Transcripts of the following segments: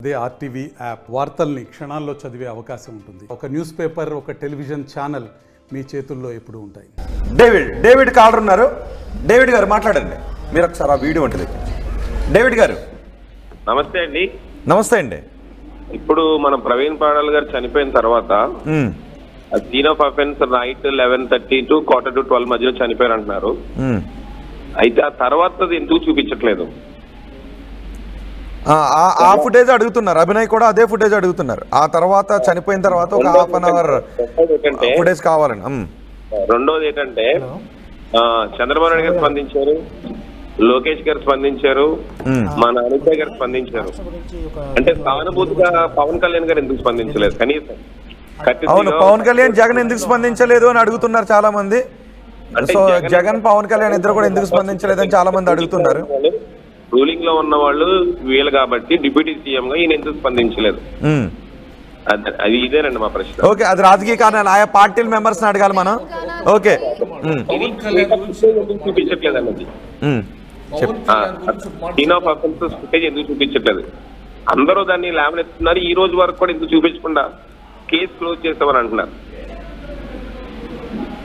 అదే RTV app వార్తల్ని క్షణాల్లో చదివే అవకాశం ఉంటుంది. ఒక న్యూస్ పేపర్, ఒక టెలివిజన్ ఛానల్ మీ చేతుల్లో ఎప్పుడు ఉంటాయి. డేవిడ్ కాలర్ ఉన్నారు. డేవిడ్ గారు మాట్లాడండి. మీరు ఒకసారి ఆ వీడియో ఉంటుంది. డేవిడ్ గారు నమస్తే అండి. నమస్తే అండి. ఇప్పుడు మన ప్రవీణ్ పాడాల్ గారు చనిపోయిన తర్వాత scene of offence night 11:30 to 11:45 మధ్యలో చనిపోయారు అంటున్నారు. అయితే ఆ తర్వాత ఎందుకు చూపించట్లేదు? ఆ ఫుటేజ్ అడుగుతున్నారు. అభినయ్ కూడా అదే ఫుటేజ్ అడుగుతున్నారు. ఆ తర్వాత చనిపోయిన తర్వాత ఒక హాఫ్ అన్ అవర్ ఫుటేజ్ కావాలని. రెండోది ఏంటంటే చంద్రబాబు నాయుడు గారు స్పందించారు, లోకేష్ గారు స్పందించారు, మన అనిత గారు స్పందించారు. అంటే సానుభూతిగా పవన్ కళ్యాణ్ గారు ఎందుకు స్పందించలేదు కనీసం? అవును, పవన్ కళ్యాణ్ జగన్ ఎందుకు స్పందించలేదు అని అడుగుతున్నారు చాలా మంది. సో జగన్ పవన్ కళ్యాణ్ ఇద్దరు కూడా ఎందుకు స్పందించలేదని చాలా మంది అడుగుతున్నారు. రూలింగ్ లో ఉన్న వాళ్ళు వీళ్ళు కాబట్టి డిప్యూటీ సీఎం గా ఈయన ఎందుకు స్పందించలేదు? అది ఇదేనండి మా ప్రశ్న. ఓకే, అది రాజకీయ కారణాలు. ఆయా పార్టీల మెంబర్స్ అడగాలి మనం. ఓకే, చూపించట్లేదు అన్నది సీన్ ఆఫ్ అఫెన్స్ ఫుటేజ్ ఎందుకు చూపించట్లేదు? అందరూ దాన్ని లేవనెత్తున్నారు. ఈ రోజు వరకు కూడా ఎందుకు చూపించకుండా కేసు క్లోజ్ చేస్తామని అంటున్నారు.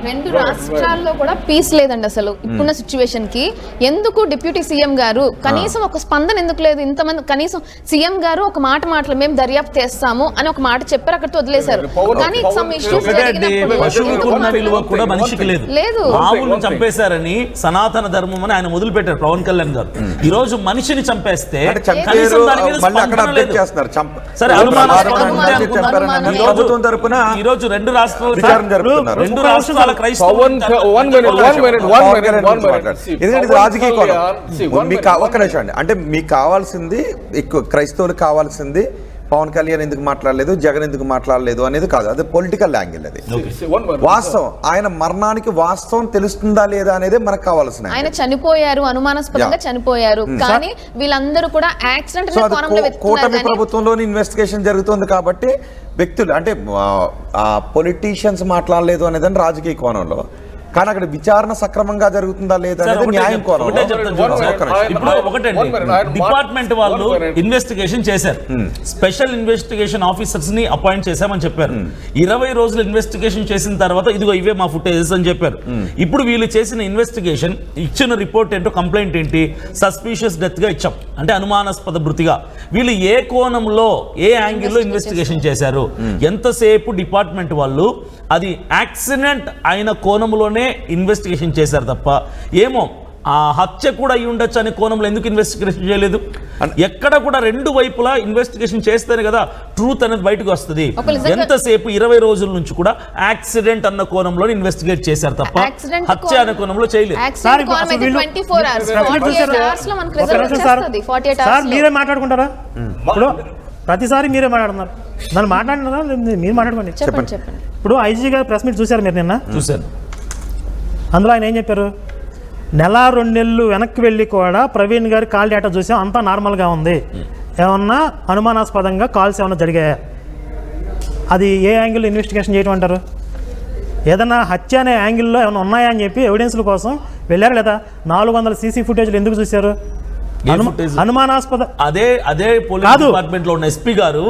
రెండు రాష్ట్రాల్లో కూడా పీస్ లేదండి అసలు ఇప్పుడున్న సిచ్యువేషన్ కి. ఎందుకు డిప్యూటీ సీఎం గారు కనీసం ఒక స్పందన ఎందుకు లేదు? ఇంతమంది కనీసం సీఎం గారు ఒక మాట మేము దర్యాప్తు చేస్తాము అని ఒక మాట చెప్పారు, అక్కడితో వదిలేశారు. కానీ సమ్ ఇష్యూస్ కూడా మనిషికి లేదు. ఆవులను చంపేశారని సనాతన ధర్మం అని ఆయన మొదలుపెట్టారు పవన్ కళ్యాణ్ గారు. ఈ రోజు మనిషిని చంపేస్తే ఈ రోజు రెండు రాష్ట్రాల రాజకీయ ఒక్క నిమిషం అండి. అంటే మీకు కావాల్సింది క్రైస్తవులకు కావాల్సింది పవన్ కళ్యాణ్ ఎందుకు మాట్లాడలేదు, జగన్ ఎందుకు మాట్లాడలేదు అనేది కాదు. అది పొలిటికల్ యాంగిల్. అది వాస్తవం. ఆయన మరణానికి వాస్తవం తెలుస్తుందా లేదా అనేది మనకు కావాల్సిన. ఆయన చనిపోయారు, అనుమానాస్పదంగా చనిపోయారు, కానీ వీళ్ళందరూ కూడా యాక్సిడెంట్. కూటమి ప్రభుత్వంలోని ఇన్వెస్టిగేషన్ జరుగుతుంది కాబట్టి వ్యక్తులు అంటే పొలిటీషియన్స్ మాట్లాడలేదు అనేదని రాజకీయ కోణంలో, కానీ అక్కడ విచారణ సక్రమంగా జరుగుతుందా లేదా అనేది న్యాయం కోణంలో. డిపార్ట్మెంట్ వాళ్ళు ఇన్వెస్టిగేషన్ చేశారు, స్పెషల్ ఇన్వెస్టిగేషన్ ఆఫీసర్స్ ని అపాయింట్ చేశామని చెప్పారు. 20 రోజులు ఇన్వెస్టిగేషన్ చేసిన తర్వాత ఇదిగో ఇవే మా ఫుటేజెస్ అని చెప్పారు. ఇప్పుడు వీళ్ళు చేసిన ఇన్వెస్టిగేషన్ ఇచ్చిన రిపోర్ట్ ఏంటో, కంప్లైంట్ ఏంటి, సస్పీషియస్ డెత్ గా ఇచ్చాం అంటే అనుమానాస్పద మృతిగా. వీళ్ళు ఏ కోణంలో ఏ యాంగిల్లో ఇన్వెస్టిగేషన్ చేశారు? ఎంతసేపు డిపార్ట్మెంట్ వాళ్ళు అది యాక్సిడెంట్ అయిన కోణంలోనే ఇన్వెస్టిగేషన్ చేశారు తప్ప ఏమో ఆ హత్య కూడా అయి ఉండొచ్చు అనే కోణంలో ఎందుకు ఇన్వెస్టిగేషన్ చేయలేదు? ఎక్కడ కూడా రెండు వైపులా ఇన్వెస్టిగేషన్ చేస్తేనే కదా ట్రూత్ అనేది బయటకు వస్తుంది. ఎంతసేపు 20 రోజుల నుంచి కూడా యాక్సిడెంట్ అన్న కోణంలో ఇన్వెస్టిగేట్ చేశారు తప్ప హత్య అనే కోణంలో చేయలేదు. మీరే మాట్లాడుకుంటారా? ఇప్పుడు ప్రతిసారి మీరే మాట్లాడుతున్నారు. నన్ను మాట్లాడినారా? మీరు మాట్లాడుకోండి. చెప్పండి. ఇప్పుడు ఐజీ గారు ప్రెస్ మీట్ చూశారు మీరు నిన్న? చూశాను. అందులో ఆయన ఏం చెప్పారు? 1-2 నెలలు వెనక్కి వెళ్ళి కూడా ప్రవీణ్ గారి కాల్ డేటా చూసాం, అంతా నార్మల్గా ఉంది, ఏమన్నా అనుమానాస్పదంగా కాల్స్ ఏమన్నా జరిగాయా? అది ఏ యాంగిల్లో ఇన్వెస్టిగేషన్ చేయడం అంటారు? ఏదన్నా హత్య అనే యాంగిల్లో ఏమైనా ఉన్నాయా అని చెప్పి ఎవిడెన్స్ల కోసం వెళ్ళారు లేదా? 400 సీసీ ఫుటేజ్లు ఎందుకు చూశారు? అనుమానాస్పద అదే పోలీస్ డిపార్ట్మెంట్ లో ఉన్న ఎస్పీ గారు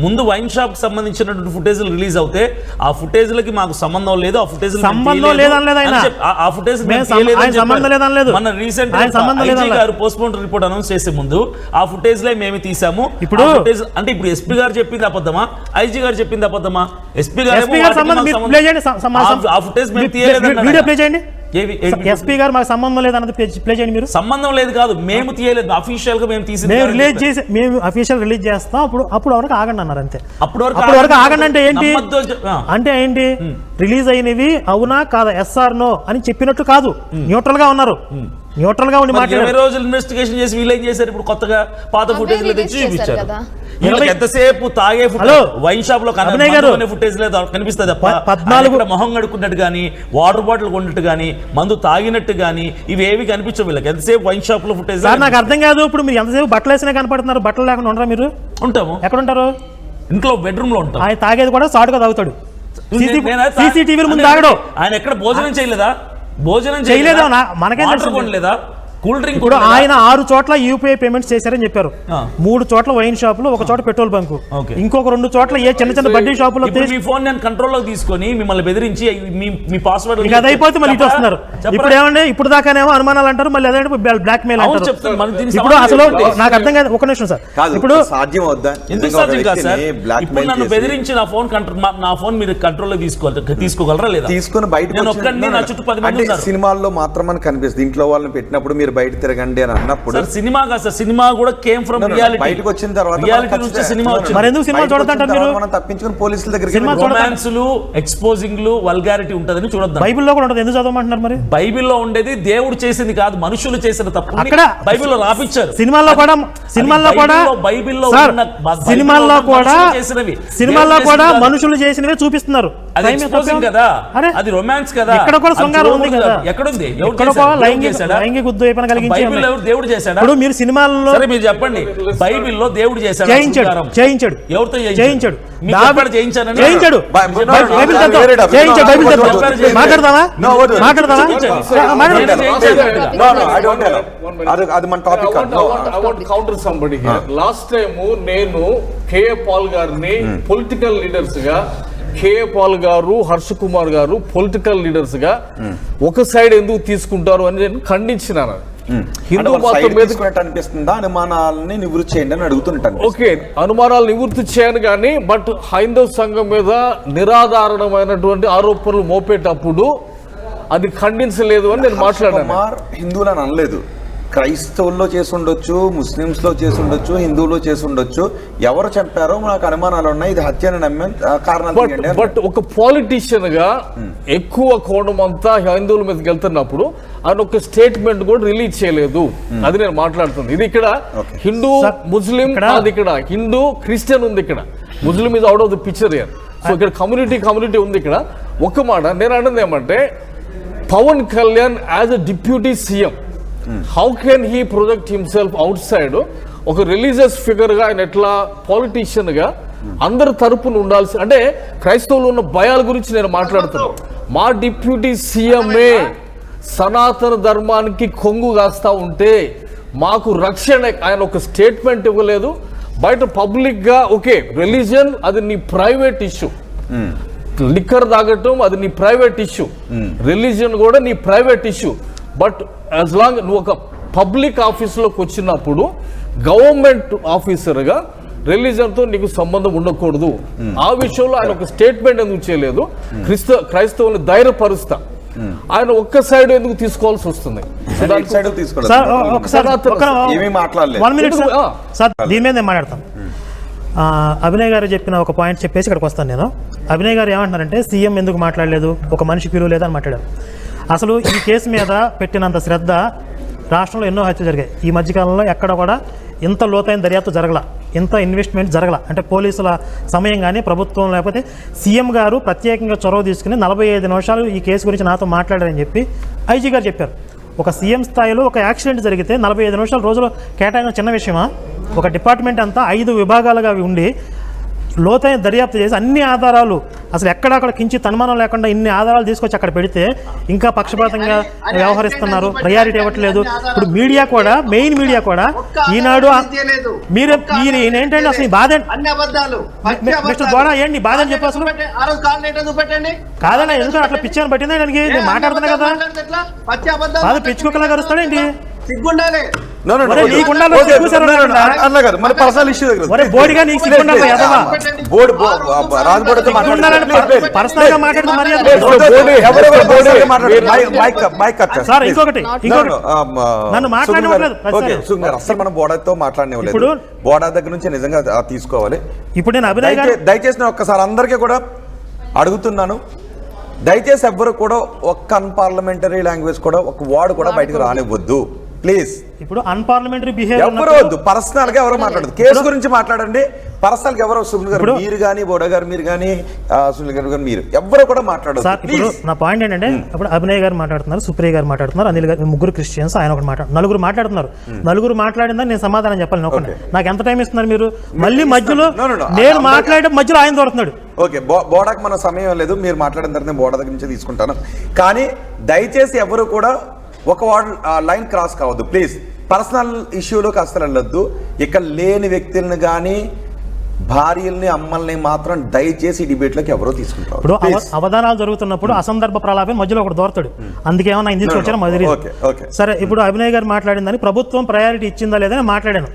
ముందు వైన్ షాప్ కి సంబంధించినటువంటి ఫుటేజ్లు రిలీజ్ అవుతే ఆ ఫుటేజ్లకి మాకు సంబంధం లేదు, ఆ ఫుటేజ్ మన రీసెంట్ ఐజీ గారు పోస్ట్ మార్టం రిపోర్ట్ అనౌన్స్ చేసే ముందు ఆ ఫుటేజ్ లే మేము తీసాము. ఇప్పుడు అంటే ఇప్పుడు ఎస్పీ గారు చెప్పింది అబద్ధమా, ఐజీ గారు చెప్పింది అబద్ధమా? ఎస్పీ గారు ఆ ఫుటేజ్ మేము తీయలేదు. ఎస్పీ గారు మాకు సంబంధం లేదన్నది ప్లే చేయండి. మీరు సంబంధం లేదు కాదు, మేము తీయలేదు, అఫీషియల్ గా మేము తీసి మేము అఫీషియల్ రిలీజ్ చేస్తాం. అప్పుడు వరకు ఆగండి అన్నారు అంతే. అప్పుడు వరకు ఆగండి అంటే ఏంటి? అంటే ఏంటి? రిలీజ్ అయినవి అవునా కాదా, ఎస్ఆర్ నో అని చెప్పినట్టు కాదు, న్యూట్రల్ గా ఉన్నారు. న్యూట్రల్ గా ఉండి 20 రోజులు ఇన్వెస్టిగేషన్ చేసి వీళ్ళు ఏం చేశారు? ఇప్పుడు కొత్తగా పాత ఫుటేజ్ తెచ్చి చూపించారు. ఎంతసేపు తాగే వైన్ షాప్ లో ఫుటేజ్ లేదు కనిపిస్తుంది తప్ప 14 మొహం కడుక్కున్నట్టు గానీ, వాటర్ బాటిల్ కొన్నట్టు గానీ, మందు తాగినట్టు గానీ ఇవేవి కనిపించవు వీళ్ళకి. ఎంతసేపు వైన్ షాప్ లో ఫుటేజ్ నాకు అర్థం కాదు. ఇప్పుడు మీరు ఎంతసేపు బట్టలు వేసినా కనపడుతున్నారు, బట్టలు లేకుండా ఉండరా? మీరు ఉంటాము. ఎక్కడ ఉంటారు? ఇంట్లో బెడ్రూమ్ లో ఉంటాం. ఆయన తాగేది కూడా షార్ట్ గా తాగుతాడు. సీసీటీవీ ముందు తాగడు. ఆయన ఎక్కడ భోజనం చేయలేదా? భోజనం చేయలేదా? మనకేం లేదా? కూల్ డ్రింక్ ఇప్పుడు ఆయన 6 చోట్ల యూపీఐ పేమెంట్స్ చేశారని చెప్పారు. 3 చోట్ల వైన్ షాపులు, 1 చోట పెట్రోల్ బంకు, ఇంకొక 2 చోట్ల ఏ చిన్న చిన్న బడ్డీ షాపులో మీ ఫోన్ నేను కంట్రోల్లో తీసుకొని మిమ్మల్ని బెదిరించి మీ పాస్వర్డ్ ఇంకా అదైపోతే మళ్ళీ ఇటు వస్తున్నారు. ఇప్పుడు ఏమండి, ఇప్పుడు దాకానేమో అనుమానాలు అంటారు, మళ్ళీ అదే బ్లాక్ మెయిల్ అంటారు. ఇప్పుడు అసలు నాకు అర్థం కాదు. ఒక నిమిషం సార్, ఇప్పుడు సాధ్యం అవుద్దా? ఎందుకు సాధ్యం కాదు సార్? ఇప్పుడు నన్ను బెదిరించి నా ఫోన్ మీరు కంట్రోల్లో తీసుకోగలరా లేదా? తీసుకుని బయట సినిమాల్లో మాత్రం మనకు కనిపిస్తుంది. ఇంట్లో వాళ్ళని పెట్టినప్పుడు మీరు బయట తిరగండి అని అన్నప్పుడు సినిమా కాదు సార్, సినిమా కూడా కేమ్ ఫ్రమ్ రియాలిటీ. బయటకు వచ్చిన తర్వాత రియాలిటీ నుంచి సినిమా వచ్చింది. మరి ఎందుకు సినిమా చూడొద్దంటారు మీరు? మనం తప్పించుకుని పోలీసుల దగ్గరికి రొమాన్స్లు, ఎక్స్పోజింగ్లు, వల్గారిటీ ఉంటదని చూడొద్దు. బైబిల్లో కూడా ఉంటుంది, ఎందుకు చదవమంటున్నారు? మరి బైబిల్లో ఉండేది దేవుడు చేసింది కాదు, మనుషులు చేసిన తప్పు అక్కడ బైబిల్లో రాపించారు. సినిమాల్లో కూడా బైబిల్లో కూడా మనుషులు చేసినవే చూపిస్తున్నారు. అది ఎక్స్పోజింగ్ కదా, అది రొమాన్స్ కదా. ఇక్కడ కూడా శృంగారం ఉంది కదా. ఎక్కడుంది? లైంగిక ఉద్వేగం కలిగించి బైబిల్లో దేవుడు చేశాడా? ఇప్పుడు మీరు సినిమాల్లో సరే మీరు చెప్పండి, బైబిల్లో దేవుడు చేశాడు? చేయించాడు. ఎవరితో చేయించాడు? చేయించాడు. మాట్లాడదామా? కౌంటర్ సంబడి లాస్ట్ టైం నేను కేఏ పాల్ గారిని పొలిటికల్ లీడర్స్ గా, కేఏ పాల్ గారు, హర్ష కుమార్ గారు పొలిటికల్ లీడర్స్ గా ఒక సైడ్ ఎందుకు తీసుకుంటారు అని నేను ఖండించినాను. హిందూ మతం మీద అనిపిస్తుందా అనుమానాలని నివృత్తి చేయండి అని అడుగుతుంటాను. ఓకే, అనుమానాలు నివృత్తి చేయను కానీ బట్ హైందవ సంఘం మీద నిరాధారణమైనటువంటి ఆరోపణలు మోపేటప్పుడు అది ఖండించలేదు అని నేను మాట్లాడాను. హిందువులని అనలేదు, క్రైస్తవుల్లో చేసి ఉండొచ్చు, ముస్లింస్ లో చేసి ఉండొచ్చు, హిందువులో చేసి ఉండొచ్చు. ఎవరు చెప్పారో నాకు అనుమానాలు ఉన్నాయి, ఇది హత్యని నమ్మే కారణాలు. బట్ ఒక పాలిటీషియన్ గా ఎక్కువ కోణం అంతా హిందువుల మీదకి వెళ్తున్నప్పుడు ఆయన ఒక స్టేట్మెంట్ కూడా రిలీజ్ చేయలేదు. అది నేను మాట్లాడుతుంది. ఇది ఇక్కడ హిందూ ముస్లిం కాదు, ఇక్కడ హిందూ క్రిస్టియన్ ఉంది, ఇక్కడ Muslim is out of the picture year. So ఇక్కడ కమ్యూనిటీ ఉంది. ఇక్కడ ఒక మాట నేను అన్నది ఏమంటే, Pawan Kalyan as a deputy CM how can he project himself outside? ఒక రిలీజియస్ ఫిగర్ గా ఆయన ఎట్లా పాలిటీషియన్ గా అందరి తరపున ఉండాల్సి, అంటే క్రైస్తవులు ఉన్న భయాల గురించి నేను మాట్లాడుతున్నాను. మా డిప్యూటీ సీఎంఏ సనాతన ధర్మానికి కొంగు కాస్తా ఉంటే మాకు రక్షణ, ఆయన ఒక స్టేట్మెంట్ ఇవ్వలేదు. బయట పబ్లిక్ గా ఓకే రిలీజియన్ అది నీ ప్రైవేట్ ఇష్యూ, లిక్కర్ తాగటం అది నీ ప్రైవేట్ ఇష్యూ, రిలీజియన్ కూడా నీ private issue. But as long నువ్వు ఒక పబ్లిక్ ఆఫీసులోకి వచ్చినప్పుడు గవర్నమెంట్ ఆఫీసర్గా రిలీజన్తో నీకు సంబంధం ఉండకూడదు. ఆ విషయంలో ఆయన ఒక స్టేట్మెంట్ ఎందుకు చేయలేదు? క్రైస్తవుని ధైర్యపరుస్తా, ఆయన ఒక్క సైడ్ ఎందుకు తీసుకోవాల్సి వస్తుంది? దీని మీద నేను మాట్లాడతాను. అభినయ్ గారు చెప్పిన ఒక పాయింట్ చెప్పేసి ఇక్కడికి వస్తాను నేను. అభినయ్ గారు ఏమంటున్నారంటే సీఎం ఎందుకు మాట్లాడలేదు, ఒక మనిషికి విలువ లేదని మాట్లాడారు. అసలు ఈ కేసు మీద పెట్టినంత శ్రద్ధ రాష్ట్రంలో ఎన్నో హత్యలు జరిగాయి. ఈ మధ్యకాలంలో ఎక్కడ కూడా ఇంత లోతైన దర్యాప్తు జరగల, ఇంత ఇన్వెస్ట్మెంట్ జరగల. అంటే పోలీసుల సమయం కానీ ప్రభుత్వం లేకపోతే సీఎం గారు ప్రత్యేకంగా చొరవ తీసుకుని 45 నిమిషాలు ఈ కేసు గురించి నాతో మాట్లాడారని చెప్పి ఐజీ గారు చెప్పారు. ఒక సీఎం స్థాయిలో ఒక యాక్సిడెంట్ జరిగితే 45 నిమిషాలు రోజులో కేటాయించిన చిన్న విషయమా? ఒక డిపార్ట్మెంట్ అంతా 5 విభాగాలుగా ఉండి లోతైన దర్యాప్తు చేసి అన్ని ఆధారాలు అసలు ఎక్కడక్కడ కించి అనుమానం లేకుండా ఇన్ని ఆధారాలు తీసుకొచ్చి అక్కడ పెడితే ఇంకా పక్షపాతంగా వ్యవహరిస్తున్నారు, ప్రయారిటీ ఇవ్వట్లేదు. ఇప్పుడు మీడియా కూడా, మెయిన్ మీడియా కూడా ఈనాడు మీరు ఏంటంటే అసలు బాధ మిస్టర్ బోడా ఏంటి బాధ అని చెప్పి అసలు కాదన్నా, ఎందుకంటే అట్లా పిచ్చాను పట్టిందా దానికి? నేను మాట్లాడుతున్నా కదా, బాధ పిచ్చుకోకలా కలుస్తాడేంటి? మనం బోడాతో మాట్లాడలేదు, బోడా దగ్గర నుంచి నిజంగా తీసుకోవాలి. ఇప్పుడు నేను అభినయ్ దయచేసి ఒక్కసారి అందరికీ కూడా అడుగుతున్నాను, దయచేసి ఎవ్వరు కూడా ఒక్క అన్పార్లమెంటరీ లాంగ్వేజ్ కూడా ఒక వర్డ్ కూడా బయటకు రానివ్వద్దు ప్లీజ్. ఇప్పుడు అన్పార్లమెంటరీ బిహేవియర్ ఎవరు వద్దు, పర్సనల్ గా ఎవరు మాట్లాడదు, కేసు గురించి మాట్లాడండి. పర్సనల్ గా ఎవరు సునీల్ గారు మీరు కానీ, బోడా గారు మీరు కానీ, సునీల్ గారు మీరు ఎవరు కూడా మాట్లాడదు. నా పాయింట్ ఏంటంటే, ఇప్పుడు అభినయ్ గారు మాట్లాడుతున్నారు, సుప్రియ గారు మాట్లాడుతున్నారు, అనిల్ గారు, ముగ్గురు క్రిస్టియన్స్, ఆయన ఒకటి నలుగురు మాట్లాడుతున్నారు. నలుగురు మాట్లాడిందని నేను సమాధానం చెప్పాలి ఒకటి. నాకు ఎంత టైం ఇస్తున్నారు మీరు? మళ్ళీ మధ్యలో నేను మాట్లాడే మధ్యలో ఆయన దొరుకుతున్నాడు. ఓకే, బోడాకి మన సమయం లేదు, మీరు మాట్లాడిన తర్వాత బోడా దగ్గర నుంచి తీసుకుంటాను. కానీ దయచేసి ఎవరు కూడా ఒక లైన్ క్రాస్ కావద్దు ప్లీజ్. పర్సనల్ ఇష్యూలోకి అసలు వెళ్ళొద్దు. ఇక్కడ లేని వ్యక్తులను కానీ భార్యల్ని అమ్మల్ని మాత్రం దయచేసి డిబేట్లోకి ఎవరో తీసుకుంటారు. ఇప్పుడు అవధానాలు జరుగుతున్నప్పుడు అసందర్భ ప్రలాపం మధ్యలో ఒకటి దోరతాడు, అందుకేమన్నా ఆయన తీసుకొచ్చారో మదిరి. సరే, ఇప్పుడు అభినయ్ గారు మాట్లాడిందని ప్రభుత్వం ప్రయారిటీ ఇచ్చిందా లేదని మాట్లాడాను.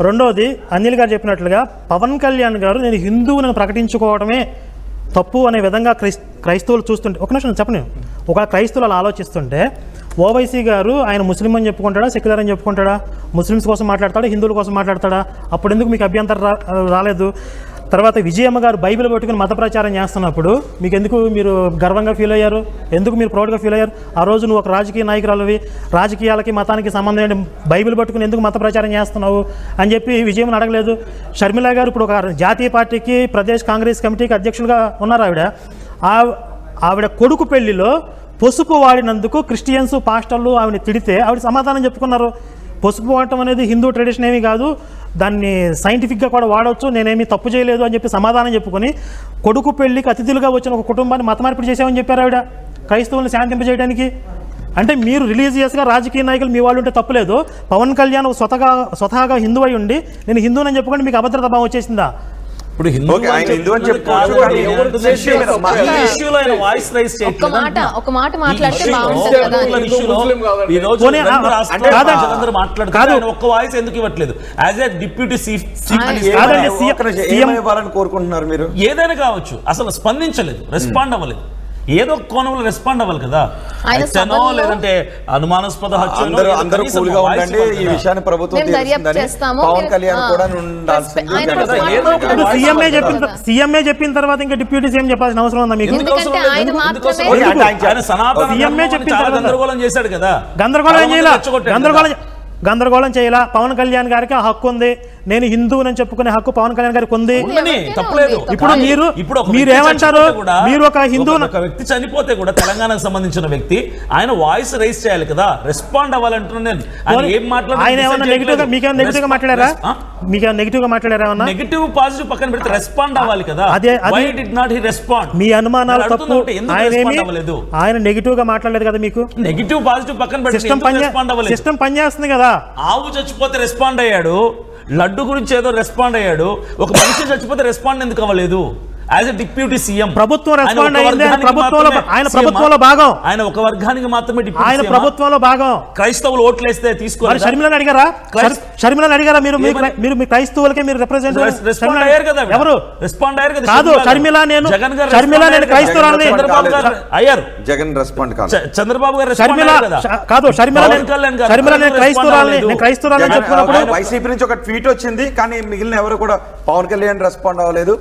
రెండోది అనిల్ గారు చెప్పినట్లుగా పవన్ కళ్యాణ్ గారు నేను హిందువులను ప్రకటించుకోవడమే తప్పు అనే విధంగా క్రైస్తవులు చూస్తుంటే, ఒక నిమిషం చెప్పను, ఒక క్రైస్తవులు అలా ఆలోచిస్తుంటే ఓవైసీ గారు ఆయన ముస్లిం అని చెప్పుకుంటాడా, సెక్యులర్ అని చెప్పుకుంటాడా, ముస్లిమ్స్ కోసం మాట్లాడతాడా, హిందువుల కోసం మాట్లాడతాడా? అప్పుడు ఎందుకు మీకు అభ్యంతరం రాలేదు? తర్వాత విజయమ్మ గారు బైబిల్ పట్టుకుని మత ప్రచారం చేస్తున్నప్పుడు మీకు ఎందుకు మీరు గర్వంగా ఫీల్ అయ్యారు? ఎందుకు మీరు ప్రౌడ్గా ఫీల్ అయ్యారు? ఆ రోజు నువ్వు ఒక రాజకీయ నాయకురాలువి, రాజకీయాలకి మతానికి సంబంధం ఏంటి, బైబిల్ పట్టుకుని ఎందుకు మత ప్రచారం చేస్తున్నావు అని చెప్పి విజయమ్మని అడగలేదు. షర్మిల గారు ఇప్పుడు ఒక జాతీయ పార్టీకి ప్రదేశ్ కాంగ్రెస్ కమిటీకి అధ్యక్షులుగా ఉన్నారు. ఆవిడ కొడుకు పెళ్లిలో పసుపు వాడినందుకు క్రిస్టియన్స్ పాస్టర్లు ఆవిడ తిడితే ఆవిడ సమాధానం చెప్పుకున్నారు. పసుపు వాడటం అనేది హిందూ ట్రెడిషన్ ఏమీ కాదు, దాన్ని సైంటిఫిక్గా కూడా వాడవచ్చు, నేనేమీ తప్పు చేయలేదు అని చెప్పి సమాధానం చెప్పుకొని కొడుకు పెళ్లికి అతిథులుగా వచ్చిన ఒక కుటుంబాన్ని మత మార్పిడి చేసామని చెప్పారు ఆవిడ, క్రైస్తవులను శాంతింపజేయడానికి. అంటే మీరు రిలీజియస్గా రాజకీయ నాయకులు మీ వాళ్ళు ఉంటే తప్పులేదు, పవన్ కళ్యాణ్ స్వతహాగా హిందూ అయి ఉండి నేను హిందూనని చెప్పుకొని మీకు అభద్రత భావం వచ్చేసిందా? ఇప్పుడు ఒక మాట మాట్లాడితే బాగుంటుంది కదా. ఒక్క వాయిస్ ఎందుకు ఇవ్వట్లేదు? యాజ్ ఏ డిప్యూటీ కోరుకుంటున్నారు మీరు? ఏదైనా కావచ్చు, అసలు స్పందించలేదు, రెస్పాండ్ అవ్వలేదు. ఏదో కోణంలో రెస్పాండ్ అవ్వాలి కదా. లేదంటే అనుమానాస్పద అందరూ కూల్గా ఉండండి, ఈ విషయాన్ని ప్రభుత్వం పవన్ కళ్యాణ్ కూడా సీఎంఏ చెప్పిన తర్వాత ఇంకా డిప్యూటీ సీఎం చెప్పాల్సిన అవసరం ఉందా మీకు? గందరగోళం చేశాడు కదా. గందరగోళం చేయాలా? పవన్ కళ్యాణ్ గారికి ఆ హక్కు ఉంది, నేను హిందువునని చెప్పుకునే హక్కు పవన్ కళ్యాణ్ గారికి ఉంది. ఇప్పుడు మీరేమంటారు? మీరు ఒక హిందూ వ్యక్తి చనిపోతే కూడా తెలంగాణకు సంబంధించిన వ్యక్తి ఆయన వాయిస్ రైజ్ చేయాలి కదా, రెస్పాండ్ అవ్వాలంటున్నాను. ఆయన ఏమన్నా నెగిటివ్ గా మీకేమైనా నెగిటివ్ గా మాట్లాడారా? మీకేమైనా నెగిటివ్ గా మాట్లాడారా? నెగిటివ్ పాజిటివ్ పక్కన పెడితే రెస్పాండ్ అవ్వాలి కదా. Why did not he respond? మీ అనుమానాలు తప్పు. ఆయన నెగిటివ్ గా మాట్లాడలేదు కదా. మీకు నెగిటివ్ పాజిటివ్ పక్కన పెడితే సిస్టమ్ పనిచేస్తుంది కదా. ఆవు చచ్చిపోతే రెస్పాండ్ అయ్యాడు, లడ్డు గురించి ఏదో రెస్పాండ్ అయ్యాడు, ఒక మనిషి చచ్చిపోతే రెస్పాండ్ ఎందుకు అవ్వలేదు? యాజ్ ఎ డిప్యూటీ సీఎం ప్రభుత్వం రెస్పాండ్ అయ్యింది. ఆయన ప్రభుత్వంలో భాగం, ఆయన ఒక వర్గానికి మాత్రమే ఆయన ప్రభుత్వంలో భాగం. క్రైస్తవులు ఓట్లేస్తే తీసుకోవాలి. షర్మిలని అడిగారా? మీరు మీ క్రైస్తవులకే మీరు రిప్రజెంట్ రెస్పాండ్ అయ్యారు కదా. ఎవరు రెస్పాండ్ అయ్యారు కదా? కాదు, షర్మిల నేను క్రైస్తవురాలని. చంద్రబాబు గారు అయ్యారు, జగన్ రెస్పాండ్ కాదు. చంద్రబాబు గారు కాదు, షర్మిల నేను క్రైస్తవురాలని చెప్పుకున్నప్పుడు వైసీపీ నుంచి ఒక ట్వీట్ వచ్చింది, కానీ మిగిలిన ఎవరు కూడా పవన్ కళ్యాణ్ రెస్పాండ్ అవ్వలేదు,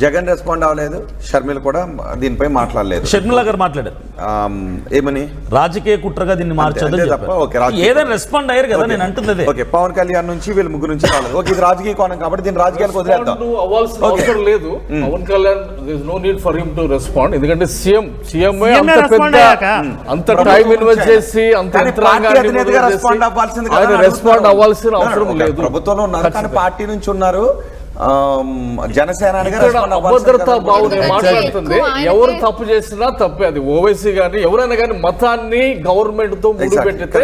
జగన్ రెస్పాండ్ అవ్వలేదు, షర్మిల కూడా దీనిపై మాట్లాడలేదు. షర్మిల గారు మాట్లాడారు ఏమని? రాజకీయ కుట్రగా దీన్ని మార్చొద్దని ఏదైనా రెస్పాండ్ అయ్యారు కదా. నేను అంటుంది ఓకే, పవన్ కళ్యాణ్ నుంచి వీళ్ళు ముగ్గురు నుంచి రాలేదు. ఓకే, ఇది రాజకీయ కోణం కాబట్టి దీన్ని రాజకీయాలకు వదిలేద్దాం. అవసరం లేదు Pawan Kalyan, there is no need for him to respond. ఎందుకంటే సీఎం అంత టైం ఇన్వెస్ట్ చేసి అంత రెస్పాండ్ అవ్వాల్సింది, రెస్పాండ్ అవ్వాల్సిన అవసరం లేదు. ప్రభుత్వంలో ఉన్నారు కానీ పార్టీ నుంచి ఉన్నారు. జనసేన అభద్రతా భావం మాట్లాడుతుంది. ఎవరు తప్పు చేసినా తప్పే, అది ఓవైసీ గానీ ఎవరైనా కానీ మతాన్ని గవర్నమెంట్ తో ముడిపెట్టితే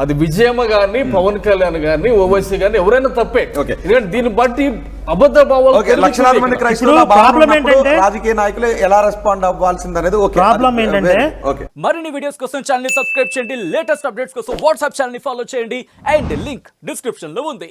అది విజయమ్మ గానీ పవన్ కళ్యాణ్ గానీ ఓవైసీ గానీ ఎవరైనా తప్పే. ఎందుకంటే దీన్ని బట్టి అబద్ధ భావాలు లక్షలాది మంది రాజకీయ నాయకులు ఎలా రెస్పాండ్ అవ్వాల్సింది అనేది ప్రాబ్లం ఏంటంటే. మరిన్ని వీడియోస్ కోసం ఛానల్ ని సబ్స్క్రైబ్ చేయండి, లేటెస్ట్ అప్డేట్స్ కోసం వాట్సాప్ ఛానల్ ని ఫాలో చేయండి, అండ్ లింక్ డిస్క్రిప్షన్ లో ఉంది.